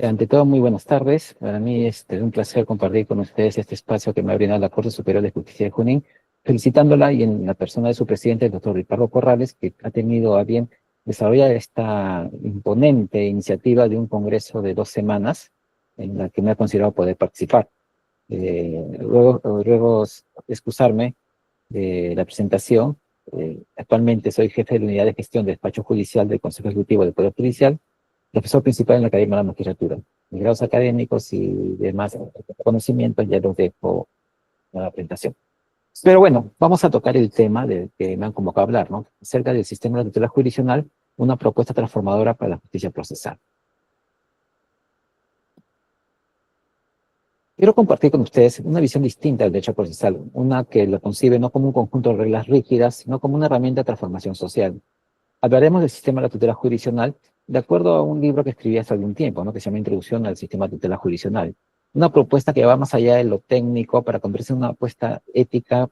Ante todo, muy buenas tardes. Para mí es un placer compartir con ustedes este espacio que me ha brindado la Corte Superior de Justicia de Junín, felicitándola y en la persona de su presidente, el doctor Ricardo Corrales, que ha tenido a bien desarrollar esta imponente iniciativa de un congreso de 2 semanas en la que me ha considerado poder participar. Luego excusarme de la presentación. Actualmente soy jefe de la Unidad de Gestión de Despacho Judicial del Consejo Ejecutivo del Poder Judicial, profesor principal en la Academia de la Magistratura. Mis grados académicos y demás conocimientos ya los dejo en la presentación. Pero bueno, vamos a tocar el tema del que me han convocado a hablar, ¿no? Acerca del sistema de tutela jurisdiccional, una propuesta transformadora para la justicia procesal. Quiero compartir con ustedes una visión distinta del derecho procesal, una que lo concibe no como un conjunto de reglas rígidas, sino como una herramienta de transformación social. Hablaremos del sistema de la tutela jurisdiccional de acuerdo a un libro que escribí hace algún tiempo, ¿no? Que se llama Introducción al Sistema de Tutela Jurisdiccional. Una propuesta que va más allá de lo técnico para convertirse en una apuesta ética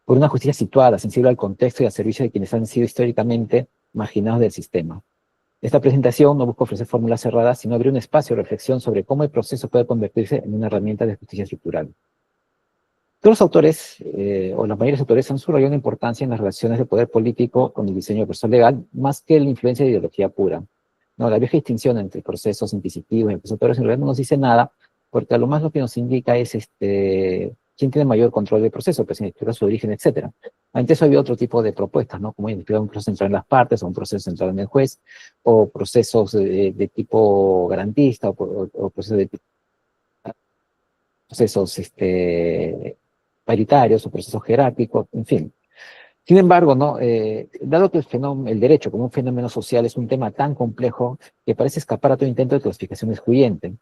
por una justicia situada, sensible al contexto y al servicio de quienes han sido históricamente marginados del sistema. Esta presentación no busca ofrecer fórmulas cerradas, sino abrir un espacio de reflexión sobre cómo el proceso puede convertirse en una herramienta de justicia estructural. Todos los autores, o los mayores autores, han subrayado una importancia en las relaciones de poder político con el diseño del proceso legal, más que la influencia de ideología pura. No, la vieja distinción entre procesos inquisitivos y procesos en realidad no nos dice nada, porque a lo más lo que nos indica es quién tiene mayor control del proceso, pues identificar su origen, etc. Antes había otro tipo de propuestas, ¿no? Como identificar un proceso central en las partes, o un proceso central en el juez, o procesos de tipo garantista, o procesos de procesos paritarios o procesos jerárquicos, en fin. Sin embargo, ¿no? Dado que el derecho como un fenómeno social es un tema tan complejo que parece escapar a todo intento de clasificación excluyente,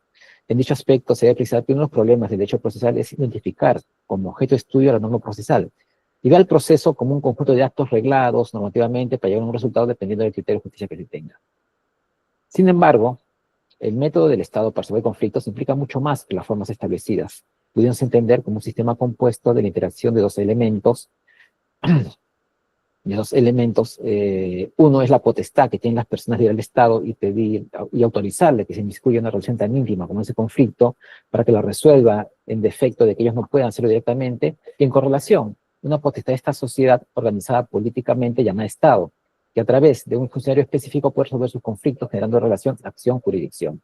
en dicho aspecto se debe precisar que uno de los problemas del derecho procesal es identificar como objeto de estudio la norma procesal y ver el proceso como un conjunto de actos reglados normativamente para llegar a un resultado dependiendo del criterio de justicia que se tenga. Sin embargo, el método del Estado para resolver conflictos implica mucho más que las formas establecidas, pudiéndose entender como un sistema compuesto de la interacción de dos elementos. Uno es la potestad que tienen las personas de ir al Estado y pedir y autorizarle que se inmiscuya en una relación tan íntima como ese conflicto para que lo resuelva en defecto de que ellos no puedan hacerlo directamente, y en correlación, una potestad de esta sociedad organizada políticamente llamada Estado, que a través de un funcionario específico puede resolver sus conflictos generando relación acción-jurisdicción.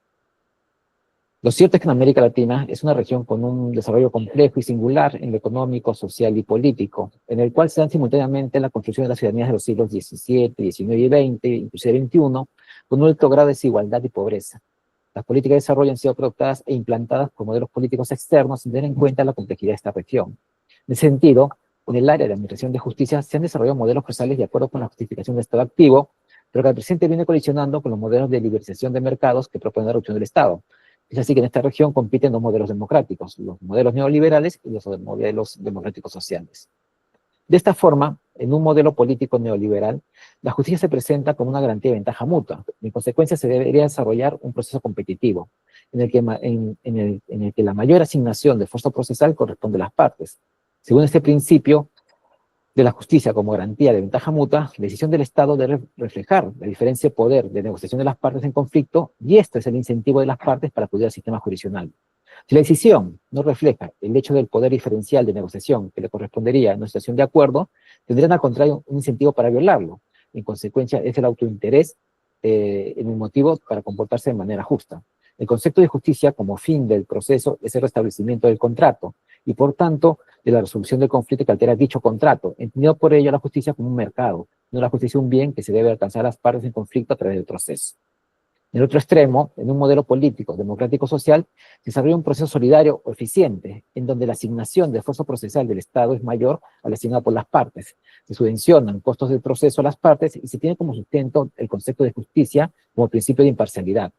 Lo cierto es que en América Latina es una región con un desarrollo complejo y singular en lo económico, social y político, en el cual se dan simultáneamente la construcción de las ciudadanías de los siglos XVII, XIX y XX, inclusive XXI, con un alto grado de desigualdad y pobreza. Las políticas de desarrollo han sido adoptadas e implantadas por modelos políticos externos sin tener en cuenta la complejidad de esta región. En ese sentido, en el área de administración de justicia se han desarrollado modelos procesales de acuerdo con la justificación del Estado activo, pero que al presente viene colisionando con los modelos de liberalización de mercados que proponen la reducción del Estado. Es así que en esta región compiten dos modelos democráticos, los modelos neoliberales y los modelos democráticos sociales. De esta forma, en un modelo político neoliberal, la justicia se presenta como una garantía de ventaja mutua. En consecuencia, se debería desarrollar un proceso competitivo, en el que la mayor asignación de esfuerzo procesal corresponde a las partes. Según este principio de la justicia como garantía de ventaja mutua, la decisión del Estado debe reflejar la diferencia de poder de negociación de las partes en conflicto, y este es el incentivo de las partes para acudir al sistema jurisdiccional. Si la decisión no refleja el hecho del poder diferencial de negociación que le correspondería en una situación de acuerdo, tendrían al contrario un incentivo para violarlo. En consecuencia, es el autointerés en un motivo para comportarse de manera justa. El concepto de justicia como fin del proceso es el restablecimiento del contrato, y por tanto, de la resolución del conflicto que altera dicho contrato, entendido por ello la justicia como un mercado, no la justicia un bien que se debe alcanzar a las partes en conflicto a través del proceso. En el otro extremo, en un modelo político, democrático, social, se desarrolla un proceso solidario o eficiente, en donde la asignación de esfuerzo procesal del Estado es mayor a la asignada por las partes. Se subvencionan costos del proceso a las partes y se tiene como sustento el concepto de justicia como principio de imparcialidad.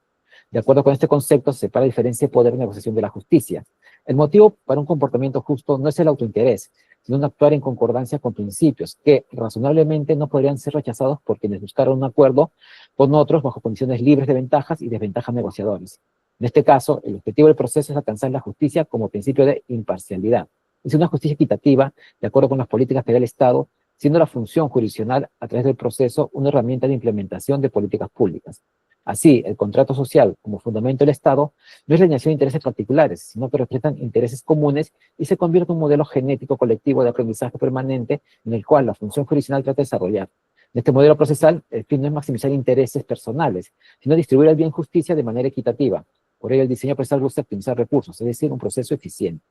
De acuerdo con este concepto, se separa la diferencia de poder de negociación de la justicia. El motivo para un comportamiento justo no es el autointerés, sino un actuar en concordancia con principios que razonablemente no podrían ser rechazados por quienes buscaron un acuerdo con otros bajo condiciones libres de ventajas y desventajas negociadores. En este caso, el objetivo del proceso es alcanzar la justicia como principio de imparcialidad. Es una justicia equitativa, de acuerdo con las políticas que da el Estado, siendo la función jurisdiccional a través del proceso una herramienta de implementación de políticas públicas. Así, el contrato social como fundamento del Estado no es la alineación de intereses particulares, sino que representan intereses comunes y se convierte en un modelo genético colectivo de aprendizaje permanente en el cual la función jurisdiccional trata de desarrollar. En este modelo procesal, el fin no es maximizar intereses personales, sino distribuir el bien justicia de manera equitativa. Por ello, el diseño procesal busca optimizar recursos, es decir, un proceso eficiente.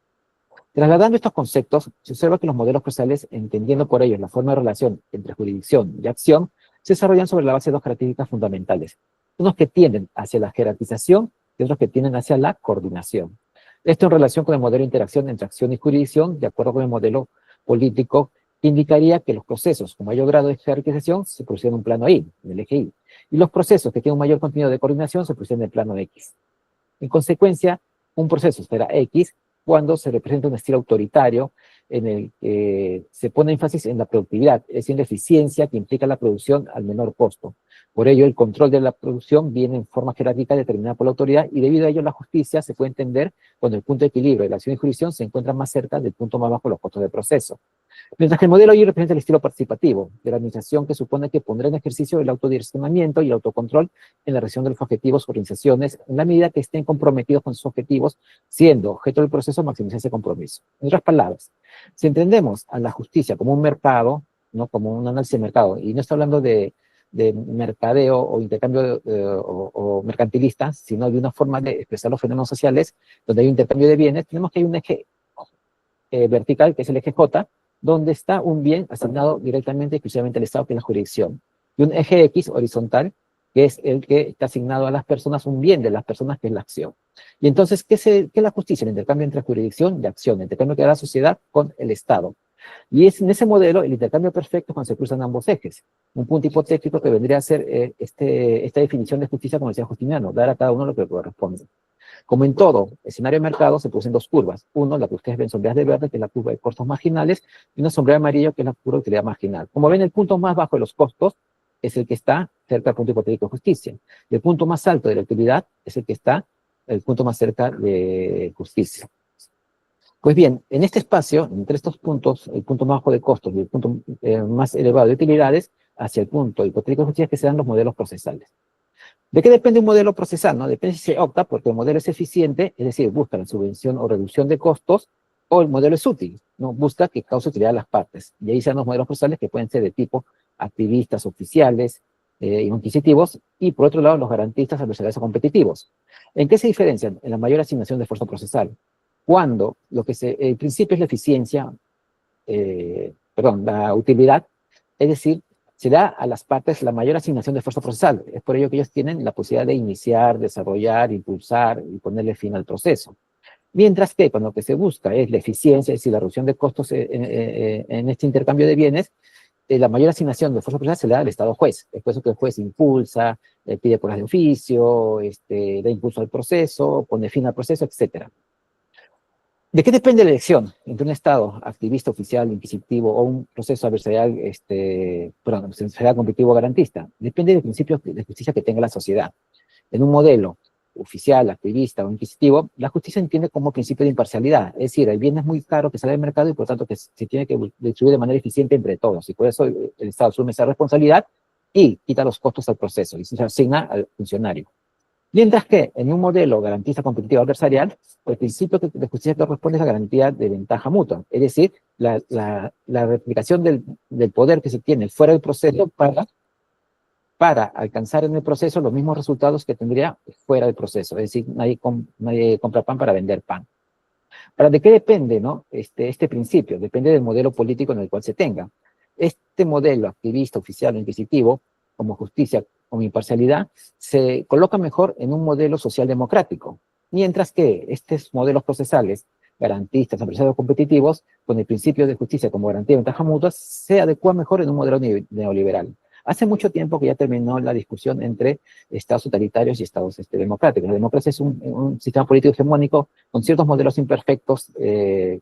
Trasladando estos conceptos, se observa que los modelos procesales, entendiendo por ellos la forma de relación entre jurisdicción y acción, se desarrollan sobre la base de dos características fundamentales, unos que tienden hacia la jerarquización y otros que tienden hacia la coordinación. Esto en relación con el modelo de interacción entre acción y jurisdicción, de acuerdo con el modelo político, indicaría que los procesos con mayor grado de jerarquización se producen en un plano Y, en el eje Y, y los procesos que tienen un mayor contenido de coordinación se producen en el plano X. En consecuencia, un proceso será X cuando se representa un estilo autoritario en el que se pone énfasis en la productividad, es decir, la eficiencia que implica la producción al menor costo. Por ello, el control de la producción viene en forma jerárquica determinada por la autoridad y debido a ello la justicia se puede entender cuando el punto de equilibrio de la acción y jurisdicción se encuentra más cerca del punto más bajo de los costos del proceso. Mientras que el modelo Y representa el estilo participativo de la administración que supone que pondrá en ejercicio el autodireccionamiento y el autocontrol en la realización de los objetivos o organizaciones en la medida que estén comprometidos con sus objetivos, siendo objeto del proceso maximizar ese compromiso. En otras palabras, si entendemos a la justicia como un mercado, ¿no? Como un análisis de mercado, y no está hablando de mercadeo o intercambio o mercantilista, sino de una forma de expresar los fenómenos sociales donde hay un intercambio de bienes, tenemos que hay un eje vertical, que es el eje J, donde está un bien asignado directamente, exclusivamente al Estado, que es la jurisdicción. Y un eje X horizontal, que es el que está asignado a las personas, un bien de las personas, que es la acción. Y entonces, ¿qué es la justicia? El intercambio entre jurisdicción y acción, el intercambio que da la sociedad con el Estado. Y es en ese modelo el intercambio perfecto cuando se cruzan ambos ejes. Un punto hipotético que vendría a ser esta definición de justicia, como decía Justiniano, dar a cada uno lo que le corresponde. Como en todo escenario de mercado, se producen dos curvas. Uno, la que ustedes ven sombreadas de verde, que es la curva de costos marginales, y una sombreada de amarillo, que es la curva de utilidad marginal. Como ven, el punto más bajo de los costos es el que está cerca del punto hipotético de justicia. Y el punto más alto de la utilidad es el que está el punto más cerca de justicia. Pues bien, en este espacio, entre estos puntos, el punto más bajo de costos y el punto más elevado de utilidades, hacia el punto hipotético de justicia, que se dan los modelos procesales. ¿De qué depende un modelo procesal? ¿No? Depende si se opta porque el modelo es eficiente, es decir, busca la subvención o reducción de costos, o el modelo es útil, ¿no? Busca que cause utilidad a las partes. Y ahí se dan los modelos procesales que pueden ser de tipo activistas, oficiales, inquisitivos, y por otro lado los garantistas, adversariales o competitivos. ¿En qué se diferencian? En la mayor asignación de esfuerzo procesal. Cuando el principio es la eficiencia, la utilidad, es decir, se da a las partes la mayor asignación de esfuerzo procesal. Es por ello que ellos tienen la posibilidad de iniciar, desarrollar, impulsar y ponerle fin al proceso. Mientras que cuando lo que se busca es la eficiencia, es decir, la reducción de costos en este intercambio de bienes, la mayor asignación de esfuerzo procesal se le da al Estado juez. Es por eso que el juez impulsa, pide pruebas de oficio, da impulso al proceso, pone fin al proceso, etc. ¿De qué depende la elección entre un Estado activista, oficial, inquisitivo o un proceso adversarial, adversarial competitivo garantista? Depende del principio de justicia que tenga la sociedad. En un modelo oficial, activista o inquisitivo, la justicia entiende como principio de imparcialidad. Es decir, el bien es muy caro que sale del mercado y por tanto que se tiene que distribuir de manera eficiente entre todos. Y por eso el Estado asume esa responsabilidad y quita los costos al proceso y se asigna al funcionario. Mientras que en un modelo garantista competitivo adversarial, el principio de justicia que corresponde es la garantía de ventaja mutua, es decir, la replicación del poder que se tiene fuera del proceso para alcanzar en el proceso los mismos resultados que tendría fuera del proceso, es decir, nadie compra pan para vender pan. ¿De qué depende, no? Este principio? Depende del modelo político en el cual se tenga. Este modelo activista, oficial o inquisitivo, como justicia, como imparcialidad, se coloca mejor en un modelo social democrático, mientras que estos modelos procesales, garantistas, empresarios competitivos, con el principio de justicia como garantía de ventaja mutua, se adecuan mejor en un modelo neoliberal. Hace mucho tiempo que ya terminó la discusión entre estados totalitarios y estados democráticos. La democracia es un sistema político hegemónico con ciertos modelos imperfectos,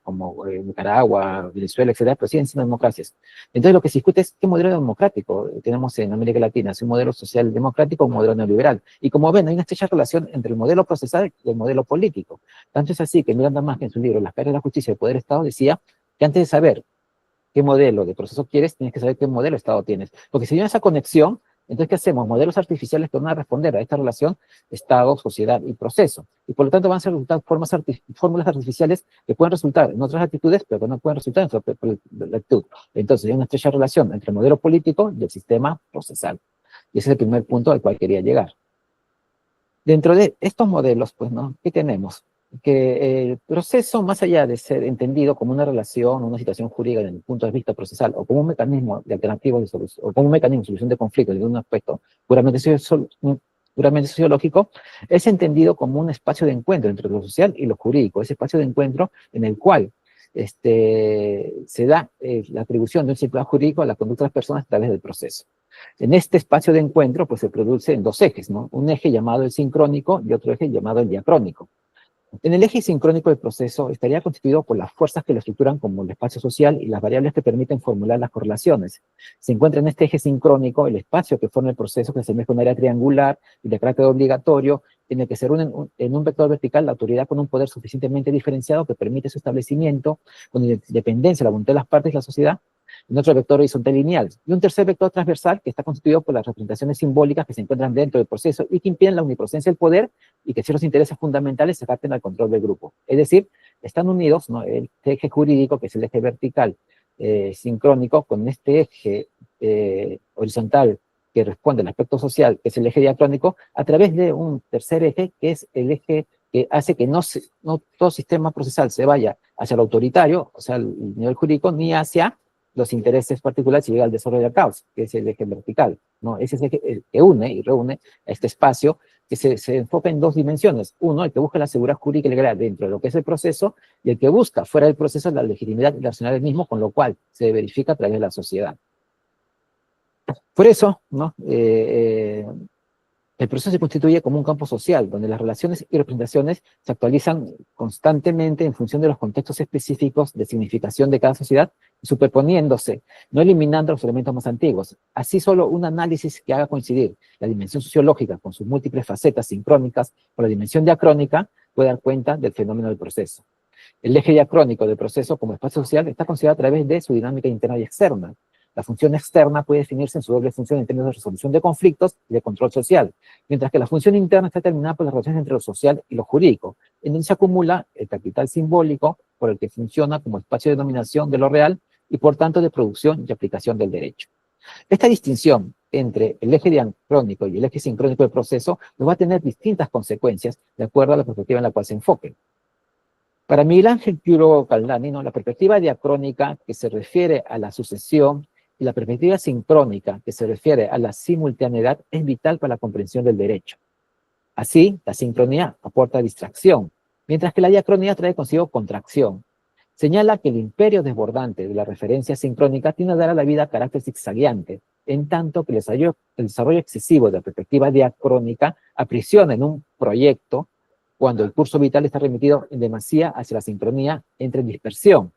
como Nicaragua, Venezuela, etcétera, pero siguen siendo democracias. Entonces lo que se discute es qué modelo democrático tenemos en América Latina, es un modelo social democrático o un modelo neoliberal. Y como ven, hay una estrecha relación entre el modelo procesal y el modelo político. Tanto es así que Miranda Más, en su libro Las caras de la justicia y el poder Estado, decía que antes de saber qué modelo de proceso quieres, tienes que saber qué modelo de Estado tienes. Porque si no hay esa conexión, Entonces, ¿qué hacemos? Modelos artificiales que van a responder a esta relación Estado, sociedad y proceso. Y por lo tanto van a resultar fórmulas artificiales que pueden resultar en otras actitudes, pero que no pueden resultar en su la actitud. Entonces, hay una estrecha relación entre el modelo político y el sistema procesal. Y ese es el primer punto al cual quería llegar. Dentro de estos modelos, pues, ¿no? ¿Qué tenemos? Que el proceso, más allá de ser entendido como una relación o una situación jurídica desde el punto de vista procesal, o como un mecanismo de alternativo de solución, o como un mecanismo de solución de conflictos desde un aspecto puramente sociológico, es entendido como un espacio de encuentro entre lo social y lo jurídico, ese espacio de encuentro en el cual se da la atribución de un circular jurídico a la conducta de las personas a través del proceso. En este espacio de encuentro, pues se produce en dos ejes, ¿no? Un eje llamado el sincrónico y otro eje llamado el diacrónico. En el eje sincrónico del proceso estaría constituido por las fuerzas que lo estructuran como el espacio social y las variables que permiten formular las correlaciones. Se encuentra en este eje sincrónico el espacio que forma el proceso, que se asemeja a un área triangular y de carácter obligatorio, en el que se reúnen en un vector vertical la autoridad con un poder suficientemente diferenciado que permite su establecimiento con independencia de la voluntad de las partes de la sociedad, en otro vector horizontal lineal, y un tercer vector transversal que está constituido por las representaciones simbólicas que se encuentran dentro del proceso y que impiden la omnipresencia del poder y que ciertos intereses fundamentales se adapten al control del grupo. Es decir, están unidos, ¿no?, el eje jurídico, que es el eje vertical sincrónico, con este eje horizontal que responde al aspecto social, que es el eje diacrónico, a través de un tercer eje, que es el eje que hace que no todo sistema procesal se vaya hacia lo autoritario, o sea, el nivel jurídico, ni hacia los intereses particulares y llega al desarrollo del caos, que es el eje vertical, ¿no? Ese es el que une y reúne a este espacio que se enfoca en dos dimensiones. Uno, el que busca la seguridad jurídica y legal dentro de lo que es el proceso, y el que busca fuera del proceso la legitimidad y la racionalidad del mismo, con lo cual se verifica a través de la sociedad. Por eso, ¿no?, el proceso se constituye como un campo social, donde las relaciones y representaciones se actualizan constantemente en función de los contextos específicos de significación de cada sociedad, superponiéndose, no eliminando los elementos más antiguos. Así, solo un análisis que haga coincidir la dimensión sociológica con sus múltiples facetas sincrónicas o la dimensión diacrónica puede dar cuenta del fenómeno del proceso. El eje diacrónico del proceso como espacio social está considerado a través de su dinámica interna y externa. La función externa puede definirse en su doble función en términos de resolución de conflictos y de control social, mientras que la función interna está determinada por las relaciones entre lo social y lo jurídico, en donde se acumula el capital simbólico por el que funciona como espacio de dominación de lo real y por tanto de producción y aplicación del derecho. Esta distinción entre el eje diacrónico y el eje sincrónico del proceso nos va a tener distintas consecuencias de acuerdo a la perspectiva en la cual se enfoque. Para Miguel Ángel Quiroga Caldani, ¿no?, la perspectiva diacrónica, que se refiere a la sucesión, y la perspectiva sincrónica, que se refiere a la simultaneidad, es vital para la comprensión del derecho. Así, la sincronía aporta distracción, mientras que la diacronía trae consigo contracción. Señala que el imperio desbordante de la referencia sincrónica tiende a dar a la vida carácter zigzagueante, en tanto que el desarrollo excesivo de la perspectiva diacrónica aprisiona en un proyecto cuando el curso vital está remitido en demasía hacia la sincronía, entra en dispersión.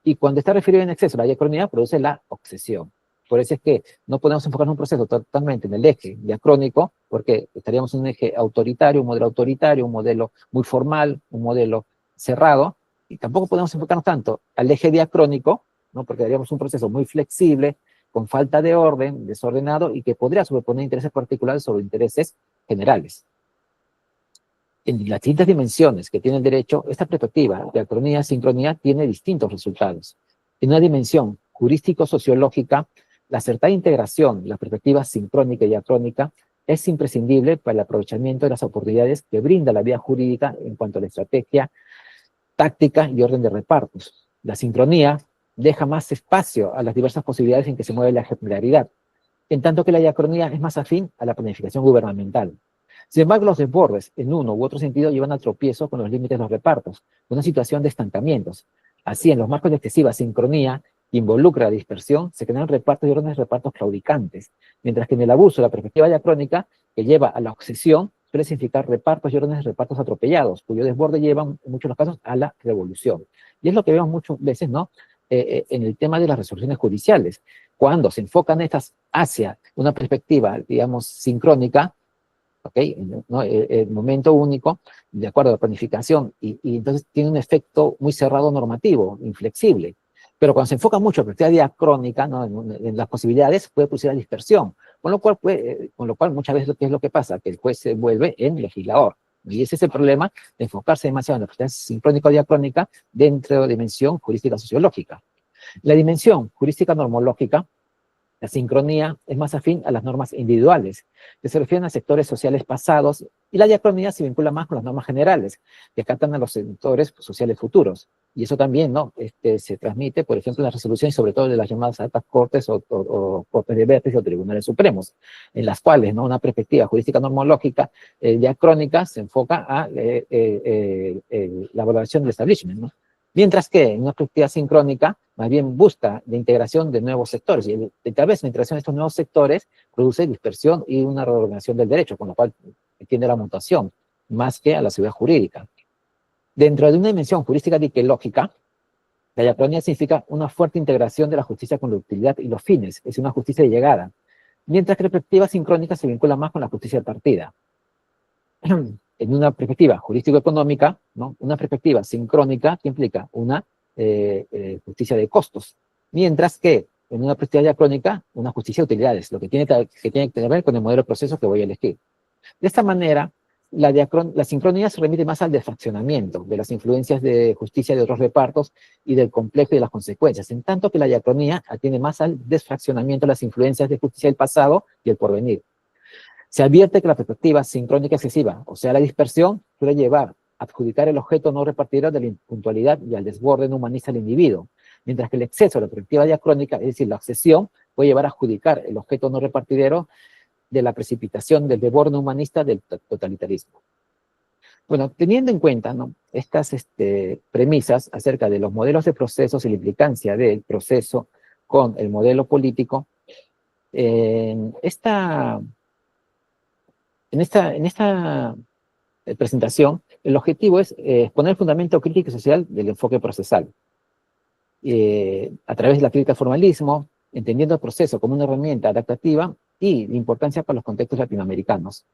Y cuando está referido en exceso a la diacronía, produce la obsesión. Por eso es que no podemos enfocar un proceso totalmente en el eje diacrónico, porque estaríamos en un eje autoritario, un modelo muy formal, un modelo cerrado, y tampoco podemos enfocarnos tanto al eje diacrónico, ¿no?, porque haríamos un proceso muy flexible, con falta de orden, desordenado, y que podría sobreponer intereses particulares sobre intereses generales. En las distintas dimensiones que tiene el derecho, esta perspectiva de diacronía, sincronía, tiene distintos resultados. En una dimensión jurístico-sociológica, la acertada integración de la perspectiva sincrónica y diacrónica es imprescindible para el aprovechamiento de las oportunidades que brinda la vía jurídica en cuanto a la estrategia, táctica y orden de repartos. La sincronía deja más espacio a las diversas posibilidades en que se mueve la ejemplaridad, en tanto que la diacronía es más afín a la planificación gubernamental. Sin embargo, los desbordes, en uno u otro sentido, llevan al tropiezo con los límites de los repartos, una situación de estancamientos. Así, en los marcos de excesiva sincronía, que involucra la dispersión, se generan repartos y órdenes de repartos claudicantes, mientras que en el abuso de la perspectiva diacrónica, que lleva a la obsesión, suele significar repartos y órdenes de repartos atropellados, cuyo desborde lleva, en muchos de los casos, a la revolución. Y es lo que vemos muchas veces, ¿no?, en el tema de las resoluciones judiciales. Cuando se enfocan estas hacia una perspectiva, digamos, sincrónica, ¿ok?, ¿no?, el momento único, de acuerdo a la planificación, y entonces tiene un efecto muy cerrado normativo, inflexible. Pero cuando se enfoca mucho en la perspectiva diacrónica, ¿no?, en las posibilidades, puede producir la dispersión, Con lo cual muchas veces, ¿qué es lo que pasa? Que el juez se vuelve en legislador. Y ese es el problema de enfocarse demasiado en la justicia sincrónico-diacrónica dentro de la dimensión jurística sociológica. La dimensión jurística normológica, la sincronía, es más afín a las normas individuales, que se refieren a sectores sociales pasados, y la diacronía se vincula más con las normas generales, que captan a los sectores sociales futuros. Y eso también, ¿no? Se transmite, por ejemplo, en las resoluciones, sobre todo de las llamadas altas cortes o cortes de vértice o tribunales supremos, en las cuales, ¿no?, una perspectiva jurística normológica diacrónica se enfoca a la valoración del establishment, ¿no? Mientras que en una perspectiva sincrónica, más bien busca la integración de nuevos sectores, y tal vez la integración de estos nuevos sectores produce dispersión y una reorganización del derecho, con lo cual tiende a la mutación, más que a la seguridad jurídica. Dentro de una dimensión jurística diquelógica, la diacronía significa una fuerte integración de la justicia con la utilidad y los fines, es una justicia de llegada, mientras que la perspectiva sincrónica se vincula más con la justicia de partida. En una perspectiva jurídico-económica, ¿no?, una perspectiva sincrónica que implica una justicia de costos, mientras que en una perspectiva diacrónica, una justicia de utilidades, lo que tiene que ver con el modelo de proceso que voy a elegir. De esta manera, la sincronía se remite más al desfraccionamiento de las influencias de justicia de otros repartos y del complejo y de las consecuencias, en tanto que la diacronía atiende más al desfraccionamiento de las influencias de justicia del pasado y el porvenir. Se advierte que la perspectiva sincrónica excesiva, o sea, la dispersión, puede llevar a adjudicar el objeto no repartidero de la impuntualidad y al desborde no humanista al individuo, mientras que el exceso de la perspectiva diacrónica, es decir, la obsesión, puede llevar a adjudicar el objeto no repartidero de la precipitación del desborde no humanista del totalitarismo. Bueno, teniendo en cuenta, ¿no?, estas premisas acerca de los modelos de procesos y la implicancia del proceso con el modelo político, en esta presentación, el objetivo es exponer el fundamento crítico y social del enfoque procesal. A través de la crítica al formalismo, entendiendo el proceso como una herramienta adaptativa y de importancia para los contextos latinoamericanos.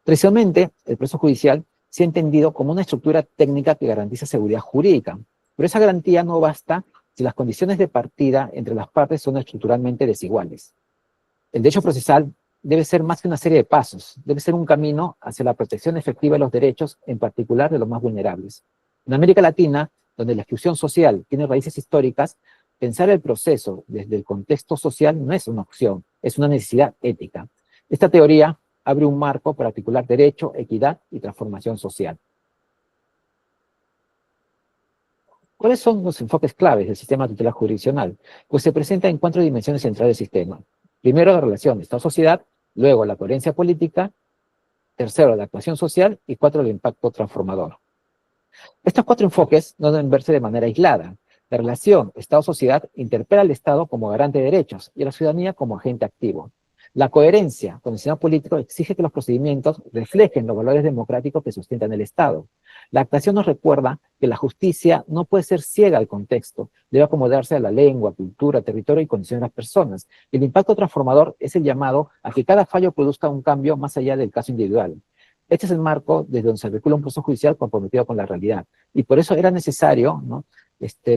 Tradicionalmente, el proceso judicial se ha entendido como una estructura técnica que garantiza seguridad jurídica, pero esa garantía no basta si las condiciones de partida entre las partes son estructuralmente desiguales. El derecho procesal debe ser más que una serie de pasos, debe ser un camino hacia la protección efectiva de los derechos, en particular de los más vulnerables. En América Latina, donde la exclusión social tiene raíces históricas, pensar el proceso desde el contexto social no es una opción, es una necesidad ética. Esta teoría abre un marco para articular derecho, equidad y transformación social. ¿Cuáles son los enfoques claves del sistema tutelar jurisdiccional? Pues se presenta en 4 dimensiones centrales del sistema. Primero, la relación Estado-sociedad, luego la coherencia política, tercero, la actuación social, y 4, el impacto transformador. Estos 4 enfoques no deben verse de manera aislada. La relación Estado-sociedad interpela al Estado como garante de derechos y a la ciudadanía como agente activo. La coherencia con el sistema político exige que los procedimientos reflejen los valores democráticos que sustentan el Estado. La actuación nos recuerda que la justicia no puede ser ciega al contexto, debe acomodarse a la lengua, cultura, territorio y condiciones de las personas. El impacto transformador es el llamado a que cada fallo produzca un cambio más allá del caso individual. Este es el marco desde donde se articula un proceso judicial comprometido con la realidad. Y por eso era necesario, ¿no?,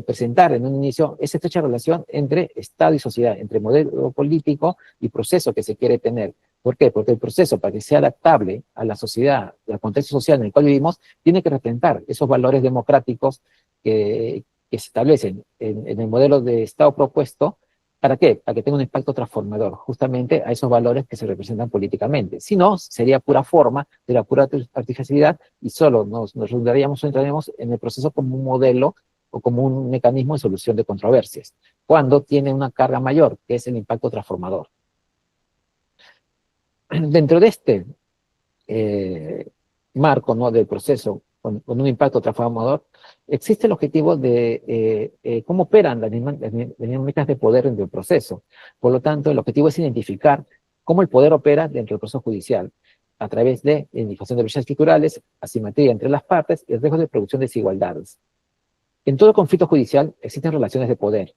presentar en un inicio esa estrecha relación entre Estado y sociedad, entre modelo político y proceso que se quiere tener. ¿Por qué? Porque el proceso, para que sea adaptable a la sociedad, al contexto social en el cual vivimos, tiene que representar esos valores democráticos que se establecen en el modelo de Estado propuesto. ¿Para qué? Para que tenga un impacto transformador, justamente a esos valores que se representan políticamente. Si no, sería pura forma, de la pura artificialidad, y solo nos redundaríamos o entraríamos en el proceso como un modelo o como un mecanismo de solución de controversias, cuando tiene una carga mayor, que es el impacto transformador. Dentro de este marco, ¿no?, del proceso con un impacto transformador, existe el objetivo de cómo operan las dinámicas de poder dentro del proceso. Por lo tanto, el objetivo es identificar cómo el poder opera dentro del proceso judicial, a través de identificación de brechas estructurales, asimetría entre las partes y riesgos de producción de desigualdades. En todo conflicto judicial existen relaciones de poder.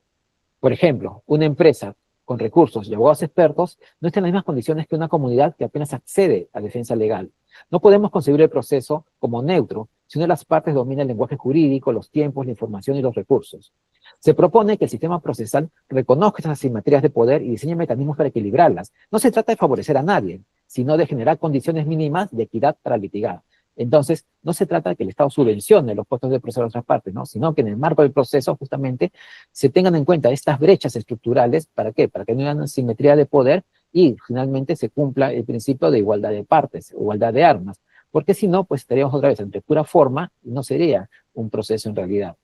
Por ejemplo, una empresa con recursos y abogados expertos no está en las mismas condiciones que una comunidad que apenas accede a defensa legal. No podemos concebir el proceso como neutro, si una de las partes domina el lenguaje jurídico, los tiempos, la información y los recursos. Se propone que el sistema procesal reconozca esas asimetrías de poder y diseñe mecanismos para equilibrarlas. No se trata de favorecer a nadie, sino de generar condiciones mínimas de equidad para litigar. Entonces, no se trata de que el Estado subvencione los puestos de proceso de otras partes, ¿no? Sino que en el marco del proceso, justamente, se tengan en cuenta estas brechas estructurales. ¿Para qué? Para que no haya una asimetría de poder y finalmente se cumpla el principio de igualdad de partes, igualdad de armas. Porque si no, pues estaríamos otra vez ante pura forma y no sería un proceso en realidad.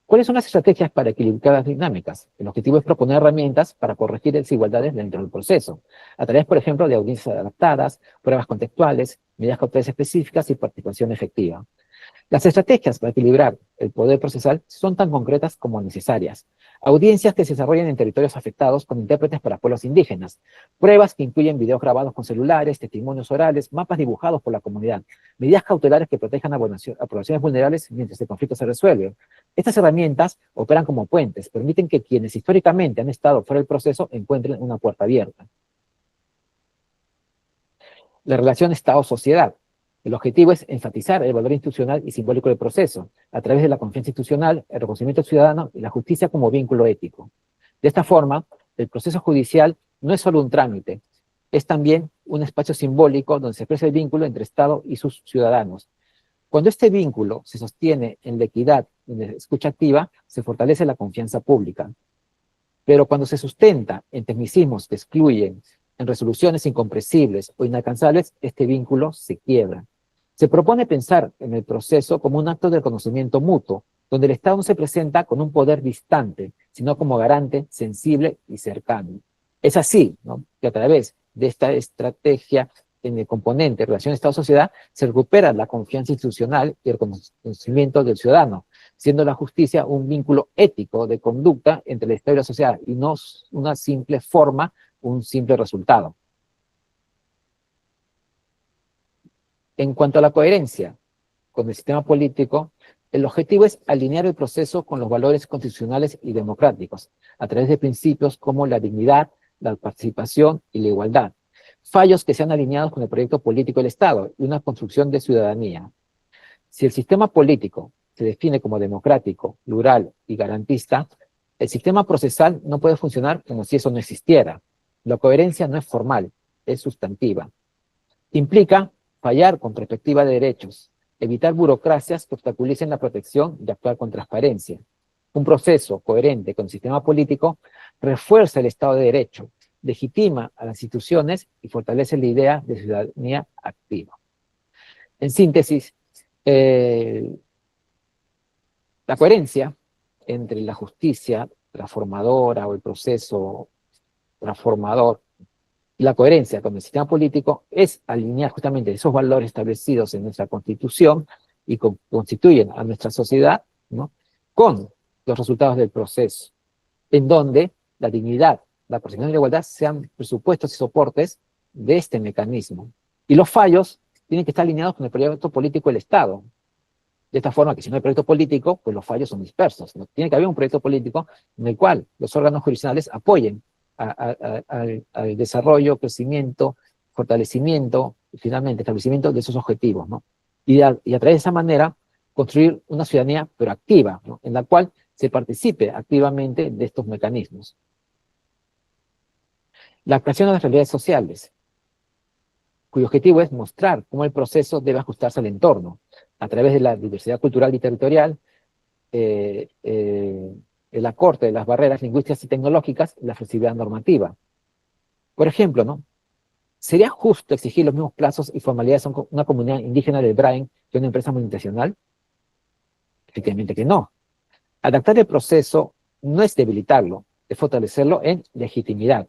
¿Cuáles son las estrategias para equilibrar las dinámicas? El objetivo es proponer herramientas para corregir desigualdades dentro del proceso, a través, por ejemplo, de audiencias adaptadas, pruebas contextuales, medidas cautelares específicas y participación efectiva. Las estrategias para equilibrar el poder procesal son tan concretas como necesarias. Audiencias que se desarrollan en territorios afectados con intérpretes para pueblos indígenas. Pruebas que incluyen videos grabados con celulares, testimonios orales, mapas dibujados por la comunidad. Medidas cautelares que protejan a poblaciones vulnerables mientras el conflicto se resuelve. Estas herramientas operan como puentes, permiten que quienes históricamente han estado fuera del proceso encuentren una puerta abierta. La relación Estado-sociedad. El objetivo es enfatizar el valor institucional y simbólico del proceso, a través de la confianza institucional, el reconocimiento ciudadano y la justicia como vínculo ético. De esta forma, el proceso judicial no es solo un trámite, es también un espacio simbólico donde se expresa el vínculo entre Estado y sus ciudadanos. Cuando este vínculo se sostiene en la equidad y en la escucha activa, se fortalece la confianza pública. Pero cuando se sustenta en tecnicismos que excluyen, en resoluciones incomprensibles o inalcanzables, este vínculo se quiebra. Se propone pensar en el proceso como un acto de reconocimiento mutuo, donde el Estado no se presenta con un poder distante, sino como garante, sensible y cercano. Es así, ¿no?, que a través de esta estrategia en el componente relación Estado-sociedad se recupera la confianza institucional y el reconocimiento del ciudadano, siendo la justicia un vínculo ético de conducta entre el Estado y la sociedad, y no una simple forma, un simple resultado. En cuanto a la coherencia con el sistema político, el objetivo es alinear el proceso con los valores constitucionales y democráticos, a través de principios como la dignidad, la participación y la igualdad. Fallos que sean alineados con el proyecto político del Estado y una construcción de ciudadanía. Si el sistema político se define como democrático, plural y garantista, el sistema procesal no puede funcionar como si eso no existiera. La coherencia no es formal, es sustantiva. Implica fallar con perspectiva de derechos, evitar burocracias que obstaculicen la protección y actuar con transparencia. Un proceso coherente con el sistema político refuerza el Estado de Derecho, legitima a las instituciones y fortalece la idea de ciudadanía activa. En síntesis, la coherencia entre la justicia transformadora o el proceso transformador y la coherencia con el sistema político es alinear justamente esos valores establecidos en nuestra Constitución y constituyen a nuestra sociedad, ¿no?, con los resultados del proceso, en donde la dignidad, la protección y la igualdad sean presupuestos y soportes de este mecanismo. Y los fallos tienen que estar alineados con el proyecto político del Estado. De esta forma que si no hay proyecto político, pues los fallos son dispersos, ¿no? Tiene que haber un proyecto político en el cual los órganos jurisdiccionales apoyen al desarrollo, crecimiento, fortalecimiento y finalmente establecimiento de esos objetivos, ¿no? Y a través de esa manera construir una ciudadanía proactiva, ¿no?, en la cual se participe activamente de estos mecanismos. La actuación de las realidades sociales, cuyo objetivo es mostrar cómo el proceso debe ajustarse al entorno, a través de la diversidad cultural y territorial, el acorte de las barreras lingüísticas y tecnológicas y la flexibilidad normativa. Por ejemplo, ¿no?, ¿sería justo exigir los mismos plazos y formalidades a una comunidad indígena del Brain que a una empresa multinacional? Efectivamente que no. Adaptar el proceso no es debilitarlo, es fortalecerlo en legitimidad.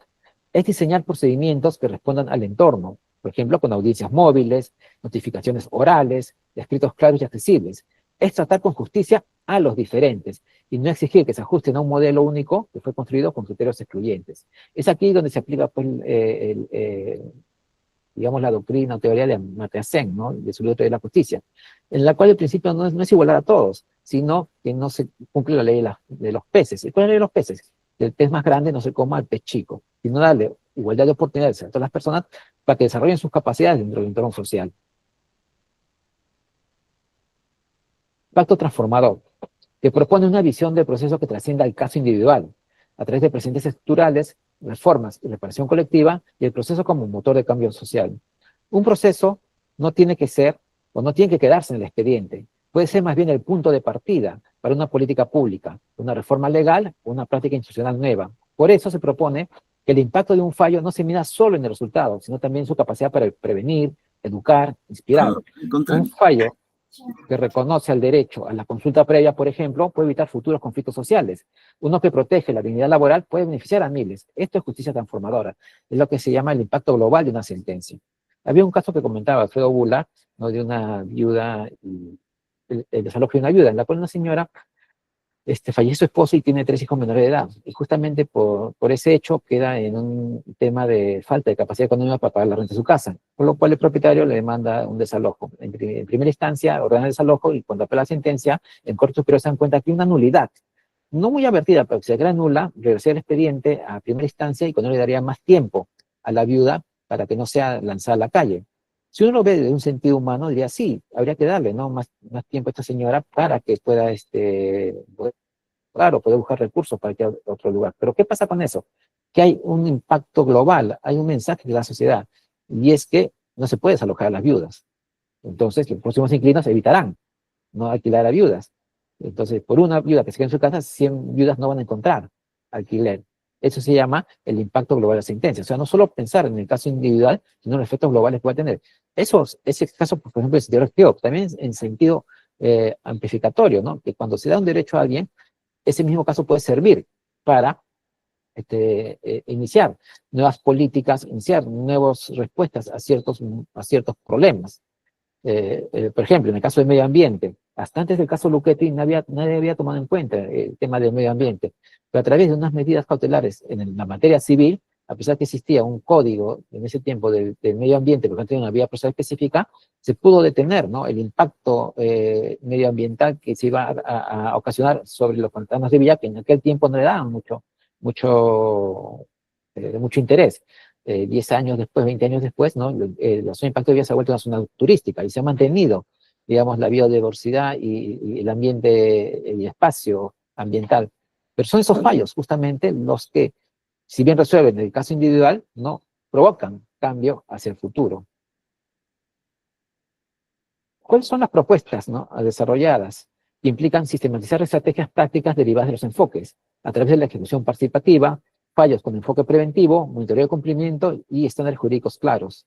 Es diseñar procedimientos que respondan al entorno, por ejemplo, con audiencias móviles, notificaciones orales, escritos claros y accesibles. Es tratar con justicia a los diferentes y no exigir que se ajusten a un modelo único que fue construido con criterios excluyentes. Es aquí donde se aplica, pues, digamos, la doctrina o teoría de Amartya Sen, ¿no?, de su teoría de la justicia, en la cual el principio no es igualar a todos, sino que no se cumple la ley de los peces. ¿Y cuál es la ley de los peces? Que el pez más grande no se coma al pez chico, sino darle igualdad de oportunidades a todas las personas para que desarrollen sus capacidades dentro del entorno social. Pacto transformador, que propone una visión del proceso que trascienda al caso individual, a través de presentes estructurales, reformas y reparación colectiva, y el proceso como motor de cambio social. Un proceso no tiene que ser, o no tiene que quedarse en el expediente, puede ser más bien el punto de partida para una política pública, una reforma legal o una práctica institucional nueva. Por eso se propone que el impacto de un fallo no se mida solo en el resultado, sino también en su capacidad para prevenir, educar, inspirar. Un fallo que reconoce el derecho a la consulta previa, por ejemplo, puede evitar futuros conflictos sociales. Uno que protege la dignidad laboral puede beneficiar a miles. Esto es justicia transformadora. Es lo que se llama el impacto global de una sentencia. Había un caso que comentaba Alfredo Bula, ¿no?, de una viuda, y el desalojo de una viuda, en la cual una señora fallece su esposo y tiene 3 hijos menores de edad. Y justamente por ese hecho queda en un tema de falta de capacidad económica para pagar la renta de su casa, por lo cual el propietario le demanda un desalojo. En primera instancia ordena el desalojo, y cuando apela la sentencia, en Corte Superior se dan cuenta que hay una nulidad, no muy advertida, pero que se declara nula, regresaría el expediente a primera instancia y con ello le daría más tiempo a la viuda para que no sea lanzada a la calle. Si uno lo ve de un sentido humano, diría, sí, habría que darle, ¿no?, más tiempo a esta señora para que pueda, claro, poder buscar recursos para ir a otro lugar. Pero ¿qué pasa con eso? Que hay un impacto global, hay un mensaje de la sociedad, y es que no se puede desalojar a las viudas. Entonces, los próximos inquilinos evitarán no alquilar a viudas. Entonces, por una viuda que se quede en su casa, 100 viudas no van a encontrar alquiler. Eso se llama el impacto global de la sentencia. O sea, no solo pensar en el caso individual, sino en los efectos globales que va a tener. Ese caso, por ejemplo, en sentido restrictivo, también en sentido amplificatorio, ¿no? Que cuando se da un derecho a alguien, ese mismo caso puede servir para iniciar nuevas políticas, iniciar nuevas respuestas a ciertos problemas. Por ejemplo, en el caso del medio ambiente, hasta antes del caso Luchetti nadie había tomado en cuenta el tema del medio ambiente, pero a través de unas medidas cautelares en la materia civil, a pesar que existía un código en ese tiempo del medio ambiente, porque no tenía una vía procesal específica, se pudo detener, ¿no?, el impacto medioambiental que se iba a ocasionar sobre los pantanos de Villa, que en aquel tiempo no le daban mucho interés. 10 años después, 20 años después, ¿no?, la zona de impacto de Villa se ha vuelto una zona turística y se ha mantenido, digamos, la biodiversidad y el ambiente y espacio ambiental. Pero son esos fallos justamente los que, si bien resuelven el caso individual, no provocan cambio hacia el futuro. ¿Cuáles son las propuestas, ¿no?, desarrolladas? Que implican sistematizar estrategias prácticas derivadas de los enfoques, a través de la ejecución participativa, fallos con enfoque preventivo, monitoreo de cumplimiento y estándares jurídicos claros.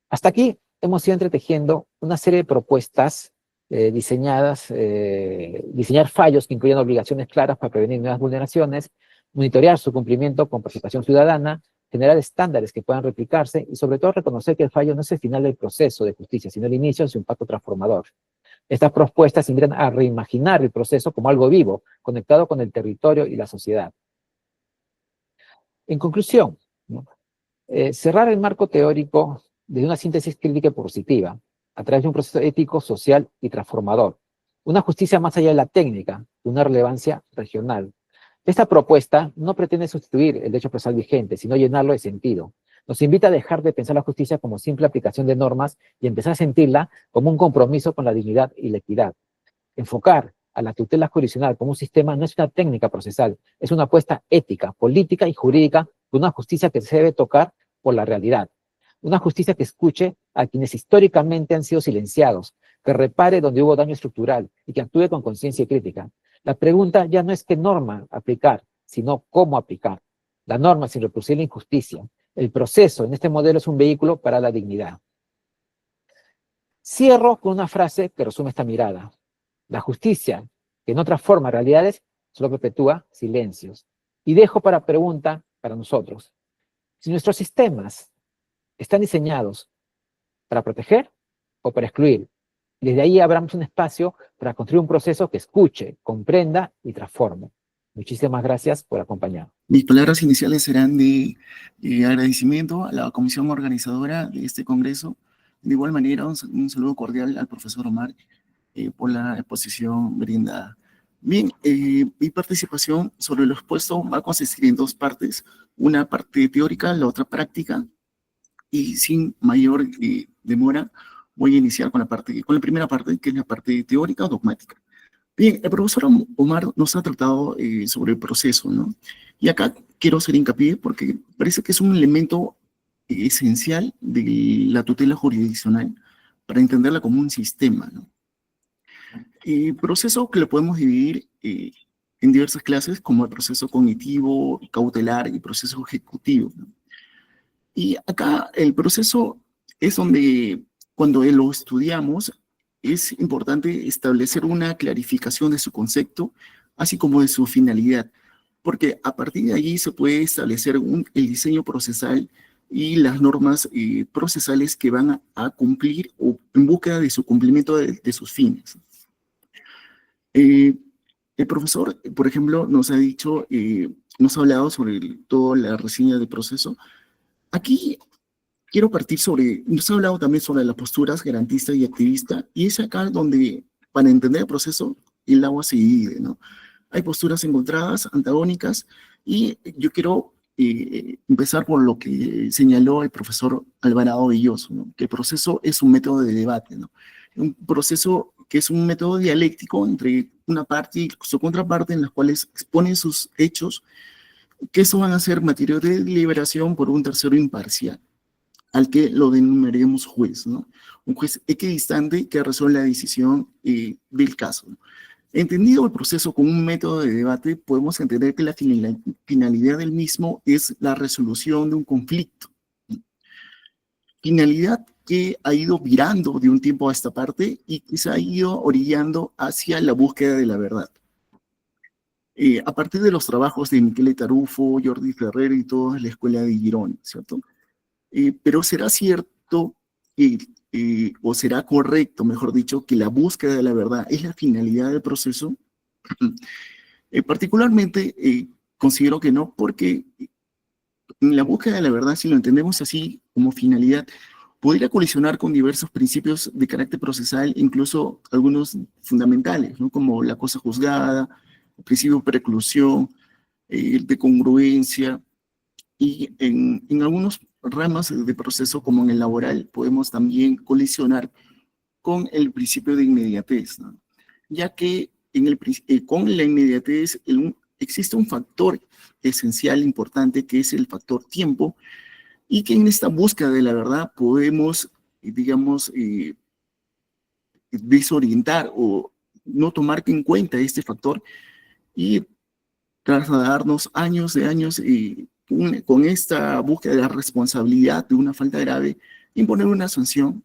Hasta aquí hemos ido entretejiendo una serie de propuestas diseñadas, diseñar fallos que incluyan obligaciones claras para prevenir nuevas vulneraciones, monitorear su cumplimiento con participación ciudadana, generar estándares que puedan replicarse y sobre todo reconocer que el fallo no es el final del proceso de justicia, sino el inicio de un pacto transformador. Estas propuestas invitan a reimaginar el proceso como algo vivo, conectado con el territorio y la sociedad. En conclusión, ¿no?, cerrar el marco teórico desde una síntesis crítica y positiva, a través de un proceso ético, social y transformador. Una justicia más allá de la técnica, de una relevancia regional. Esta propuesta no pretende sustituir el derecho procesal vigente, sino llenarlo de sentido. Nos invita a dejar de pensar la justicia como simple aplicación de normas y empezar a sentirla como un compromiso con la dignidad y la equidad. Enfocar a la tutela jurisdiccional como un sistema no es una técnica procesal, es una apuesta ética, política y jurídica de una justicia que se debe tocar por la realidad. Una justicia que escuche a quienes históricamente han sido silenciados, que repare donde hubo daño estructural y que actúe con conciencia crítica. La pregunta ya no es qué norma aplicar, sino cómo aplicar. La norma sin reproducir la injusticia. El proceso en este modelo es un vehículo para la dignidad. Cierro con una frase que resume esta mirada. La justicia, que no transforma realidades, solo perpetúa silencios. Y dejo para pregunta para nosotros. Si nuestros sistemas están diseñados para proteger o para excluir, desde ahí abramos un espacio para construir un proceso que escuche, comprenda y transforme. Muchísimas gracias por acompañarnos. Mis palabras iniciales serán de agradecimiento a la comisión organizadora de este congreso. De igual manera, un saludo cordial al profesor Omar por la exposición brindada. Bien, mi participación sobre lo expuesto va a consistir en 2 partes, una parte teórica, la otra práctica, y sin mayor demora, voy a iniciar con la primera parte, que es la parte teórica o dogmática. Bien, el profesor Omar nos ha tratado sobre el proceso, ¿no? Y acá quiero hacer hincapié porque parece que es un elemento esencial de la tutela jurisdiccional para entenderla como un sistema, ¿no? Y proceso que lo podemos dividir en diversas clases, como el proceso cognitivo, cautelar y proceso ejecutivo, ¿no? Y acá el proceso es donde, cuando lo estudiamos, es importante establecer una clarificación de su concepto, así como de su finalidad, porque a partir de allí se puede establecer el diseño procesal y las normas procesales que van a cumplir o en búsqueda de su cumplimiento de sus fines. Eh, el profesor, por ejemplo, nos ha dicho, nos ha hablado sobre toda la reseña del proceso. Aquí quiero partir sobre, nos ha hablado también sobre las posturas garantista y activista, y es acá donde, para entender el proceso, el agua se divide, ¿no? Hay posturas encontradas, antagónicas, y yo quiero empezar por lo que señaló el profesor Alvarado Belloso, ¿no? Que el proceso es un método de debate, ¿no? Un proceso que es un método dialéctico entre una parte y su contraparte, en las cuales exponen sus hechos, que eso van a ser materia de deliberación por un tercero imparcial, al que lo denominaremos juez, ¿no? Un juez equidistante que resuelve la decisión del caso, ¿no? Entendido el proceso como un método de debate, podemos entender que la finalidad del mismo es la resolución de un conflicto. Finalidad que ha ido virando de un tiempo a esta parte y que se ha ido orillando hacia la búsqueda de la verdad. A partir de los trabajos de Michele Tarufo, Jordi Ferrer y toda la escuela de Girón, ¿cierto? Pero será cierto o será correcto, mejor dicho, que la búsqueda de la verdad es la finalidad del proceso. Particularmente considero que no, porque la búsqueda de la verdad, si lo entendemos así como finalidad, podría colisionar con diversos principios de carácter procesal, incluso algunos fundamentales, ¿no? Como la cosa juzgada, el principio de preclusión, el de congruencia, y en algunos ramas de proceso, como en el laboral, podemos también colisionar con el principio de inmediatez, ¿no? Ya que con la inmediatez existe un factor esencial, importante, que es el factor tiempo, y que en esta búsqueda de la verdad podemos, digamos, desorientar o no tomar en cuenta este factor y trasladarnos años de años con esta búsqueda de la responsabilidad de una falta grave, imponer una sanción,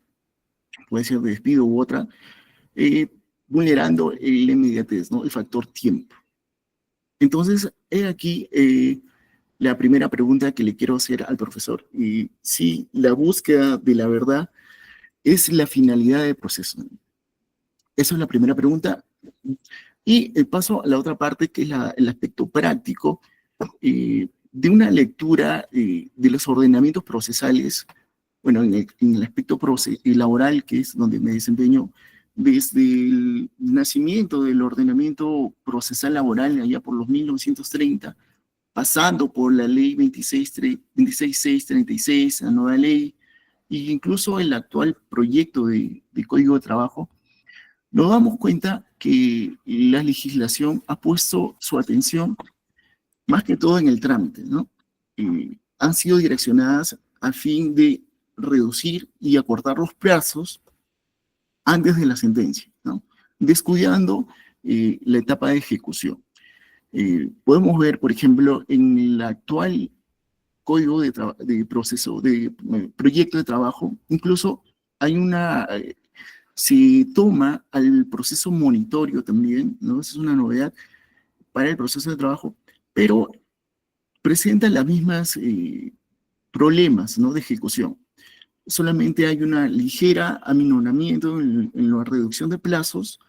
puede ser de despido u otra, eh, vulnerando la inmediatez, ¿no? El factor tiempo. Entonces, he aquí la primera pregunta que le quiero hacer al profesor. Y si la búsqueda de la verdad es la finalidad del proceso. Esa es la primera pregunta. Y el paso a la otra parte, que es el aspecto práctico de una lectura de los ordenamientos procesales, bueno, en el aspecto laboral, que es donde me desempeño, desde el nacimiento del ordenamiento procesal laboral allá por los 1930, pasando por la ley 26636, la nueva ley, e incluso el actual proyecto de Código de Trabajo, nos damos cuenta que la legislación ha puesto su atención más que todo en el trámite, ¿no? Han sido direccionadas a fin de reducir y acortar los plazos antes de la sentencia, ¿no? Descuidando la etapa de ejecución. Podemos ver, por ejemplo, en el actual código de proceso, de proyecto de trabajo, incluso hay se toma al proceso monitorio también, ¿no? Esa es una novedad para el proceso de trabajo, pero presenta las mismas problemas, ¿no? De ejecución. Solamente hay una ligera aminoramiento en la reducción de plazos,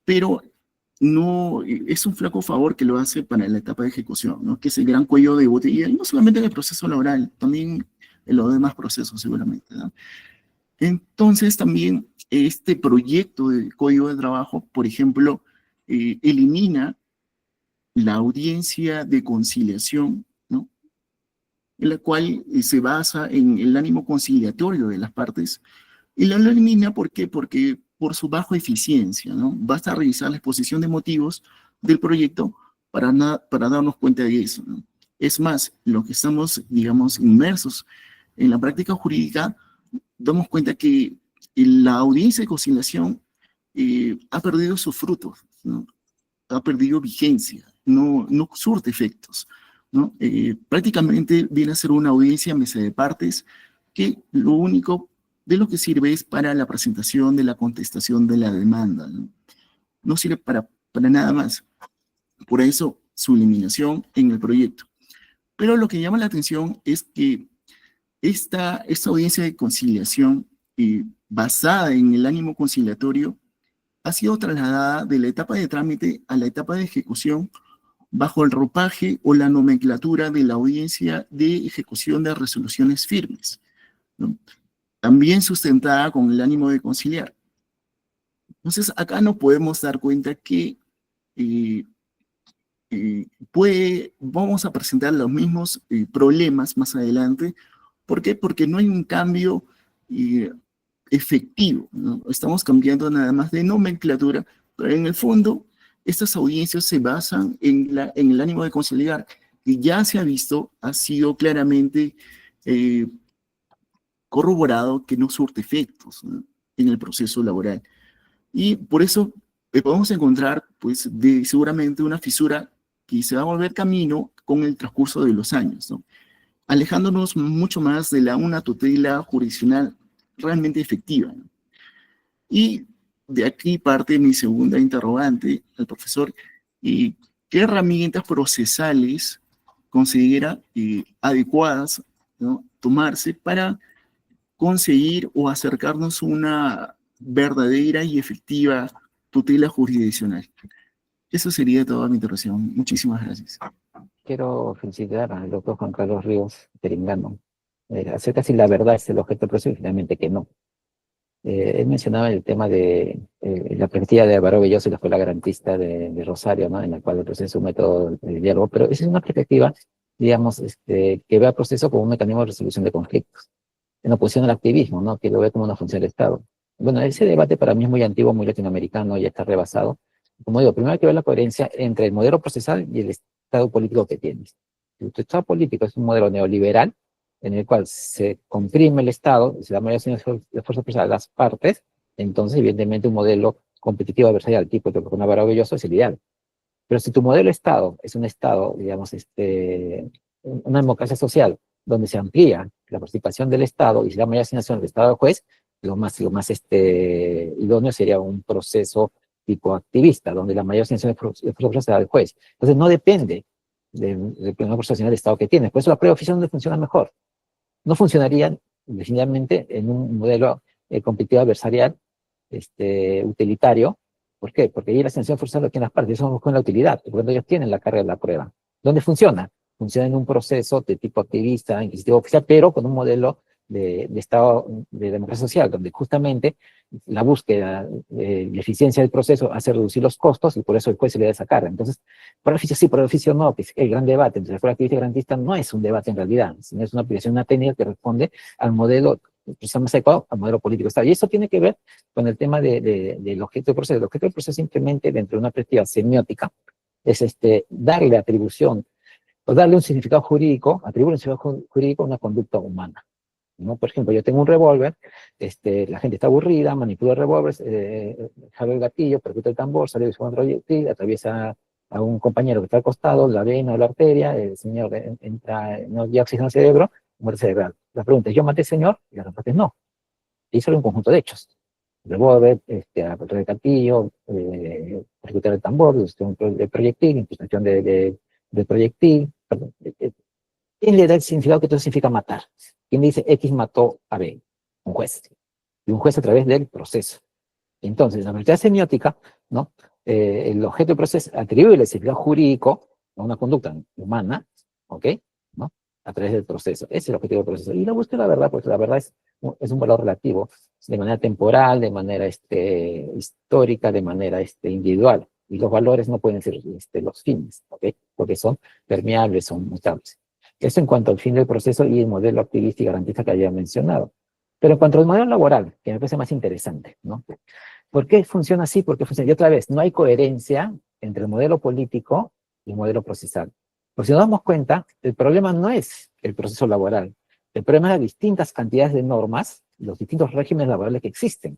pero no es un flaco favor que lo hace para la etapa de ejecución, ¿no? Que es el gran cuello de botella, y no solamente en el proceso laboral, también en los demás procesos seguramente, ¿no? Entonces también este proyecto de código de trabajo, por ejemplo, elimina la audiencia de conciliación, ¿no? En la cual se basa en el ánimo conciliatorio de las partes, Y lo elimina, ¿por qué? Porque por su baja eficiencia, ¿no? Basta revisar la exposición de motivos del proyecto para darnos cuenta de eso, ¿no? Es más, lo que estamos, digamos, inmersos en la práctica jurídica, damos cuenta que la audiencia de conciliación ha perdido sus frutos, ¿no? Ha perdido vigencia, no surte efectos, ¿no? Prácticamente viene a ser una audiencia mesa de partes que lo único de lo que sirve es para la presentación de la contestación de la demanda, ¿no? No sirve para nada más. Por eso su eliminación en el proyecto. Pero lo que llama la atención es que esta audiencia de conciliación basada en el ánimo conciliatorio ha sido trasladada de la etapa de trámite a la etapa de ejecución bajo el ropaje o la nomenclatura de la audiencia de ejecución de resoluciones firmes, ¿no? También sustentada con el ánimo de conciliar. Entonces, acá no podemos dar cuenta que eh, vamos a presentar los mismos problemas más adelante. ¿Por qué? Porque no hay un cambio eh, efectivo, ¿no? Estamos cambiando nada más de nomenclatura, pero en el fondo estas audiencias se basan en el ánimo de conciliar, que ya se ha visto, ha sido claramente corroborado que no surte efectos, ¿no?, en el proceso laboral. Y por eso podemos encontrar, pues, seguramente una fisura que se va a volver camino con el transcurso de los años, ¿no?, alejándonos mucho más de una tutela jurisdiccional realmente efectiva, ¿no? Y de aquí parte mi segunda interrogante al profesor: ¿qué herramientas procesales considera adecuadas, ¿no?, tomarse para conseguir o acercarnos a una verdadera y efectiva tutela jurisdiccional? Eso sería toda mi intervención. Muchísimas gracias. Quiero felicitar al doctor Juan Carlos Ríos Peringano acerca si la verdad es el objeto del proceso y finalmente que no. Él mencionaba el tema de la perspectiva de Alvaro Belloso y la escuela garantista de Rosario, ¿no?, en la cual el proceso es un método de diálogo, pero esa es una perspectiva, digamos, que ve al proceso como un mecanismo de resolución de conflictos, en oposición al activismo, ¿no?, que lo ve como una función del Estado. Bueno, ese debate para mí es muy antiguo, muy latinoamericano, ya está rebasado. Como digo, primero hay que ver la coherencia entre el modelo procesal y el Estado político que tienes. Si tu Estado político es un modelo neoliberal, en el cual se comprime el Estado, se da mayor de fuerza procesal a las partes, entonces, evidentemente, un modelo competitivo adversarial tipo que con Alvaro Belloso es el ideal. Pero si tu modelo de Estado es un Estado, digamos, una democracia social, donde se amplía la participación del Estado y se da mayor asignación del Estado al juez, lo más idóneo sería un proceso tipo activista, donde la mayor asignación de fuerza se da al juez. Entonces, no depende del pleno procesional de Estado que tienes. Por eso la prueba de oficio no funciona mejor. No funcionarían definitivamente en un modelo competitivo adversarial utilitario. ¿Por qué? Porque ahí la asignación forzada aquí en las partes, eso buscan la utilidad, por lo tanto ellos tienen la carga de la prueba. ¿Dónde funciona? Funciona en un proceso de tipo activista, inquisitivo oficial, pero con un modelo de Estado de democracia social, donde justamente la búsqueda de la eficiencia del proceso hace reducir los costos y por eso el juez se le da esa carga. Entonces, por oficio sí, por oficio no, que es el gran debate entre la escuela activista y garantista no es un debate en realidad, sino es una aplicación, una técnica que responde al modelo más adecuado, al modelo político Estado. Y eso tiene que ver con el tema del objeto del proceso. El objeto del proceso simplemente, dentro de una perspectiva semiótica, es darle atribución, o darle un significado jurídico, atribuir un significado jurídico a una conducta humana, ¿no? Por ejemplo, yo tengo un revólver, la gente está aburrida, manipula el revólver, jala el gatillo, percute el tambor, sale de su proyectil, atraviesa a un compañero que está al costado, la vena o la arteria, el señor entra, no llega oxígeno al cerebro, muerte cerebral. La pregunta es: ¿yo maté al señor? Y la respuesta es no. Y eso es un conjunto de hechos. Revólver, apertura del gatillo, percutar el tambor, de proyectil, impulsación de proyectil, perdón, ¿quién le da el significado que todo significa matar? ¿Quién dice X mató a B? Un juez. Y un juez a través del proceso. Entonces, en la perspectiva semiótica, ¿no?, el objeto del proceso atribuye el significado jurídico a una conducta humana, ¿ok?, ¿no?, a través del proceso. Ese es el objetivo del proceso. Y la búsqueda de la verdad, porque la verdad es un valor relativo, de manera temporal, de manera histórica, de manera individual. Y los valores no pueden ser los fines, ¿ok?, porque son permeables, son mutables. Eso en cuanto al fin del proceso y el modelo activista y garantista que había mencionado. Pero en cuanto al modelo laboral, que me parece más interesante, ¿no? ¿Por qué funciona así? ¿Por qué funciona? Y otra vez, no hay coherencia entre el modelo político y el modelo procesal. Porque si nos damos cuenta, el problema no es el proceso laboral. El problema es las distintas cantidades de normas, los distintos regímenes laborales que existen.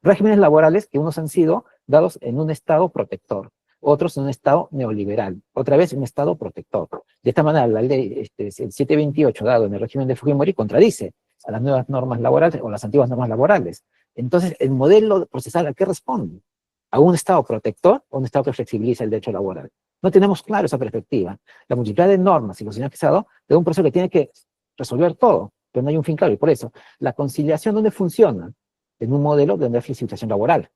Regímenes laborales que unos han sido dados en un estado protector, otros en un estado neoliberal, otra vez en un estado protector. De esta manera, la ley, el 728 dado en el régimen de Fujimori contradice a las nuevas normas laborales o las antiguas normas laborales. Entonces, ¿el modelo procesal a qué responde? ¿A un estado protector o a un estado que flexibiliza el derecho laboral? No tenemos claro esa perspectiva. La multiplicidad de normas y los señores que se ha dado de un proceso que tiene que resolver todo, pero no hay un fin claro. Y por eso, la conciliación, ¿dónde funciona? En un modelo donde hay flexibilización laboral,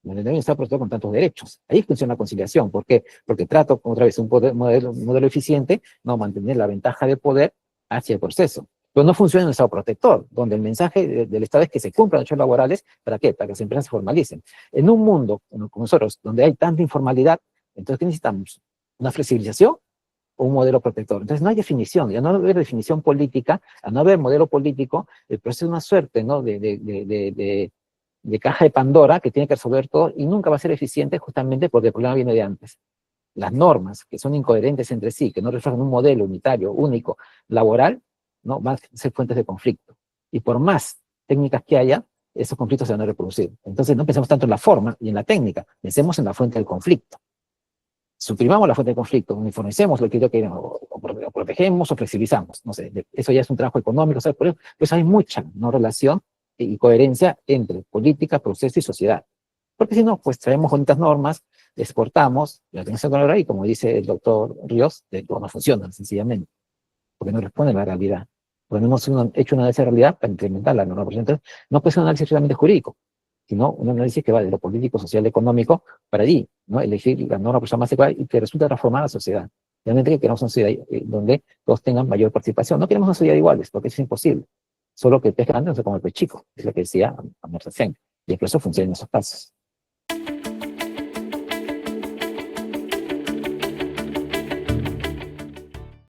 donde no hay un estado protector con tantos derechos. Ahí funciona la conciliación. ¿Por qué? Porque trato, otra vez, un modelo eficiente, no mantener la ventaja de poder hacia el proceso. Pero no funciona en el estado protector, donde el mensaje del Estado es que se cumplan los derechos laborales. ¿Para qué? Para que las empresas se formalicen. En un mundo como nosotros, donde hay tanta informalidad, entonces, ¿qué necesitamos? ¿Una flexibilización o un modelo protector? Entonces, no hay definición. Ya no haber definición política, al no haber modelo político, el proceso es una suerte, ¿no? de caja de Pandora que tiene que resolver todo y nunca va a ser eficiente justamente porque el problema viene de antes. Las normas que son incoherentes entre sí, que no reflejan un modelo unitario, único, laboral, ¿no? Van a ser fuentes de conflicto. Y por más técnicas que haya, esos conflictos se van a reproducir. Entonces no pensemos tanto en la forma y en la técnica, pensemos en la fuente del conflicto. Suprimamos la fuente de conflicto, uniformicemos lo que queremos, o protegemos o flexibilizamos. No sé, eso ya es un trabajo económico, ¿sabes? Por eso hay mucha no relación y coherencia entre política, proceso y sociedad. Porque si no, pues traemos bonitas normas, exportamos, la tenemos con la y como dice el doctor Ríos, no funciona sencillamente, porque no responde a la realidad. Porque no hemos hecho una análisis de realidad para incrementar la norma. Entonces, no puede ser un análisis realmente jurídico, sino un análisis que va de lo político, social, económico, para allí, ¿no? Elegir la norma más adecuada y que resulte transformar la sociedad. Realmente queremos una sociedad donde todos tengan mayor participación. No queremos una sociedad iguales, porque eso es imposible. Solo que el pez grande no se come el pez chico, es lo que decía Amartya Sen. Y por eso funcionan esos pasos.